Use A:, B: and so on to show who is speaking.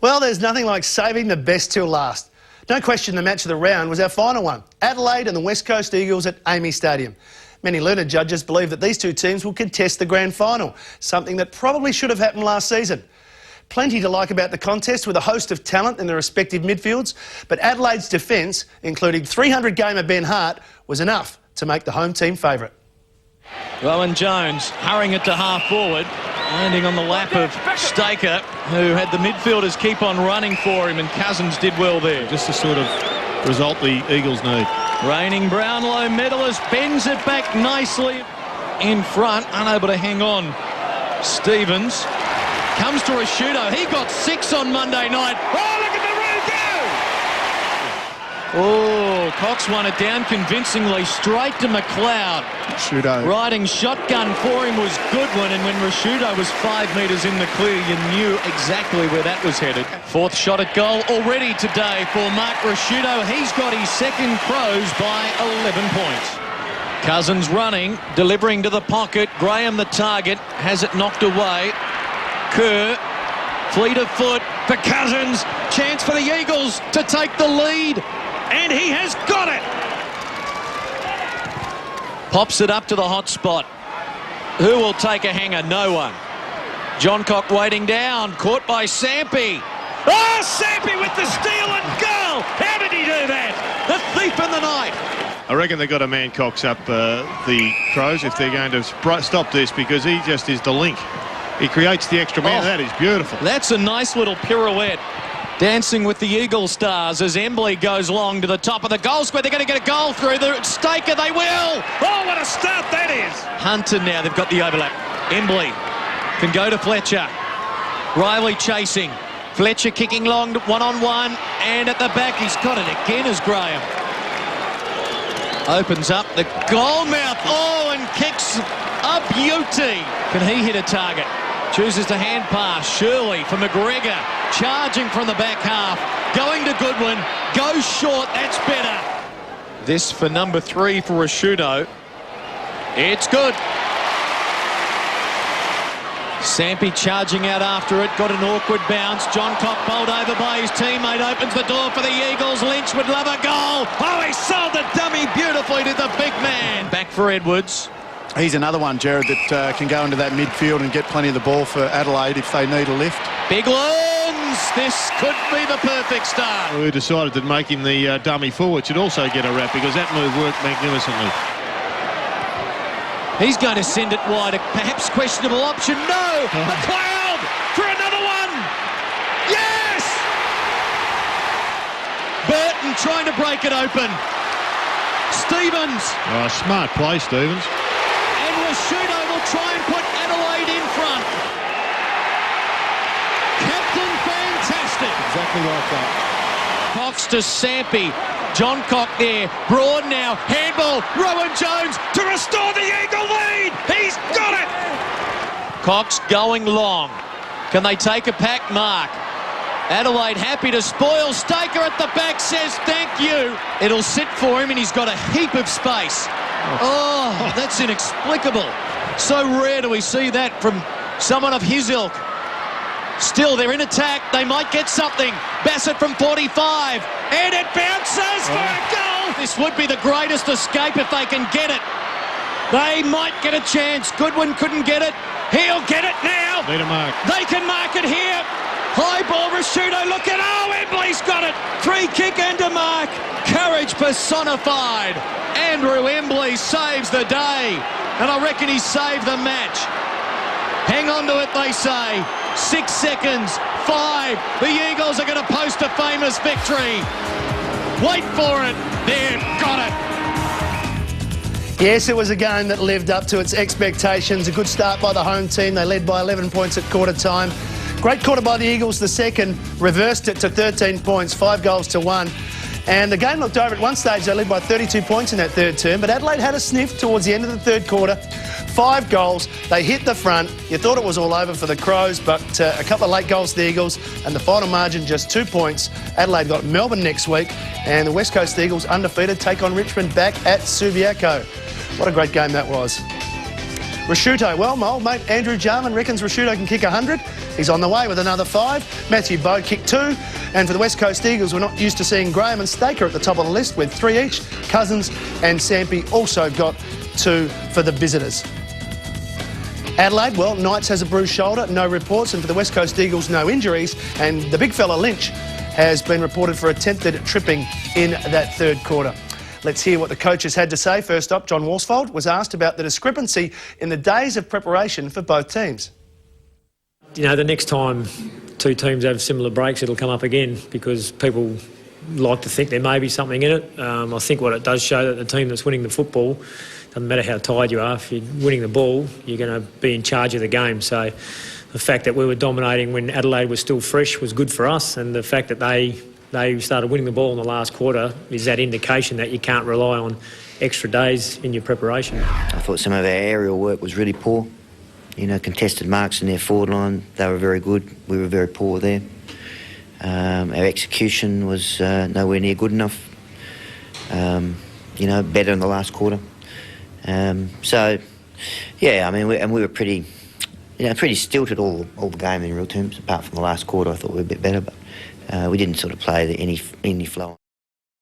A: Well, there's nothing like saving the best till last. No question the match of the round was our final one. Adelaide and the West Coast Eagles at Amy Stadium. Many learned judges believe that these two teams will contest the grand final, something that probably should have happened last season. Plenty to like about the contest with a host of talent in the respective midfields, but Adelaide's defence, including 300-gamer Ben Hart, was enough to make the home team favourite.
B: Rowan Jones hurrying it to half forward, landing on the lap of Staker, who had the midfielders keep on running for him, and Cousins did well there.
C: Just the sort of result the Eagles need.
B: Reigning Brownlow medalist bends it back nicely in front, unable to hang on. Stevens comes to Rashudo. He got 6 on Monday night. Oh, look at the run go! Oh, Cox won it down convincingly, straight to McLeod.
D: Rashudo.
B: Riding shotgun for him was Goodwin, and when Rashudo was 5 metres in the clear, you knew exactly where that was headed. Fourth shot at goal already today for Mark Rashudo. He's got his second Crows by 11 points. Cousins running, delivering to the pocket. Graham the target, has it knocked away. Kerr, fleet of foot for Cousins. Chance for the Eagles to take the lead. And he has got it. Pops it up to the hot spot. Who will take a hanger? No one. Johncock waiting down. Caught by Sampi. Oh, Sampi with the steal and goal. How did he do that? The thief in the night.
C: I reckon they've got to man Cox up the Crows if they're going to stop this, because he just is the link. He creates the extra man.
B: Oh,
C: that is beautiful.
B: That's a nice little pirouette. Dancing with the Eagle stars as Embley goes long to the top of the goal square. They're going to get a goal through the Staker. They will. Oh, what a start that is. Hunter now. They've got the overlap. Embley can go to Fletcher. Riley chasing. Fletcher kicking long one-on-one. And at the back, he's got it again as Graham. Opens up the goal mouth. Oh, and kicks a beauty. Can he hit a target? Chooses to hand pass. Shirley for McGregor. Charging from the back half. Going to Goodwin. Goes short. That's better. This for number 3 for Rashudo. It's good. Sampi charging out after it. Got an awkward bounce. Johncock bowled over by his teammate. Opens the door for the Eagles. Lynch would love a goal. Oh, he sold the dummy beautifully to the big man. Back for Edwards.
D: He's another one, Jared, that can go into that midfield and get plenty of the ball for Adelaide if they need a lift.
B: Big Loons! This could be the perfect start.
C: We decided that making the dummy forward should also get a wrap, because that move worked magnificently.
B: He's going to send it wide. A perhaps questionable option. No! McLeod for another one! Yes! Burton trying to break it open. Stevens.
C: Oh, smart play, Stevens.
B: Rashudo will try and put Adelaide in front. Captain fantastic.
D: Exactly like that.
B: Cox to Sampi. Johncock there. Broad now. Handball. Rowan Jones to restore the Eagle lead. He's got it. Cox going long. Can they take a pack mark? Adelaide happy to spoil. Staker at the back says thank you. It'll sit for him, and he's got a heap of space. Oh, that's inexplicable. So rare do we see that from someone of his ilk. Still, they're in attack. They might get something. Bassett from 45. And it bounces for a goal. This would be the greatest escape if they can get it. They might get a chance. Goodwin couldn't get it. He'll get it now.
C: Need a mark.
B: They can mark it here. High ball, Rashudo, look at, oh, Embley's got it. Free kick and a mark. Courage personified. Andrew Embley saves the day. And I reckon he saved the match. Hang on to it, they say. 6 seconds, 5. The Eagles are going to post a famous victory. Wait for it. They've got it.
A: Yes, it was a game that lived up to its expectations. A good start by the home team. They led by 11 points at quarter time. Great quarter by the Eagles, the second. Reversed it to 13 points, 5 goals to 1. And the game looked over at one stage. They led by 32 points in that third term, but Adelaide had a sniff towards the end of the third quarter. 5 goals. They hit the front. You thought it was all over for the Crows, but a couple of late goals to the Eagles, and the final margin just 2 points. Adelaide got Melbourne next week, and the West Coast Eagles, undefeated, take on Richmond back at Subiaco. What a great game that was. Rashuto, well, my old mate Andrew Jarman reckons Rashuto can kick 100. He's on the way with another 5. Matthew Bowe kicked 2. And for the West Coast Eagles, we're not used to seeing Graham and Staker at the top of the list with 3 each. Cousins and Sampi also got 2 for the visitors. Adelaide, well, Knights has a bruised shoulder, no reports, and for the West Coast Eagles, no injuries. And the big fella Lynch has been reported for attempted tripping in that third quarter. Let's hear what the coaches had to say. First up, John Worsfold was asked about the discrepancy in the days of preparation for both teams.
E: You know, the next time 2 teams have similar breaks, it'll come up again because people like to think there may be something in it. I think what it does show that the team that's winning the football, doesn't matter how tired you are, if you're winning the ball, you're going to be in charge of the game. So the fact that we were dominating when Adelaide was still fresh was good for us, and the fact that they started winning the ball in the last quarter is that indication that you can't rely on extra days in your preparation.
F: I thought some of our aerial work was really poor. You know, contested marks in their forward line, they were very good. We were very poor there. Our execution was nowhere near good enough. You know, better in the last quarter. So, yeah, I mean, we were pretty stilted all the game in real terms. Apart from the last quarter, I thought we were a bit better, but we didn't sort of play any flow.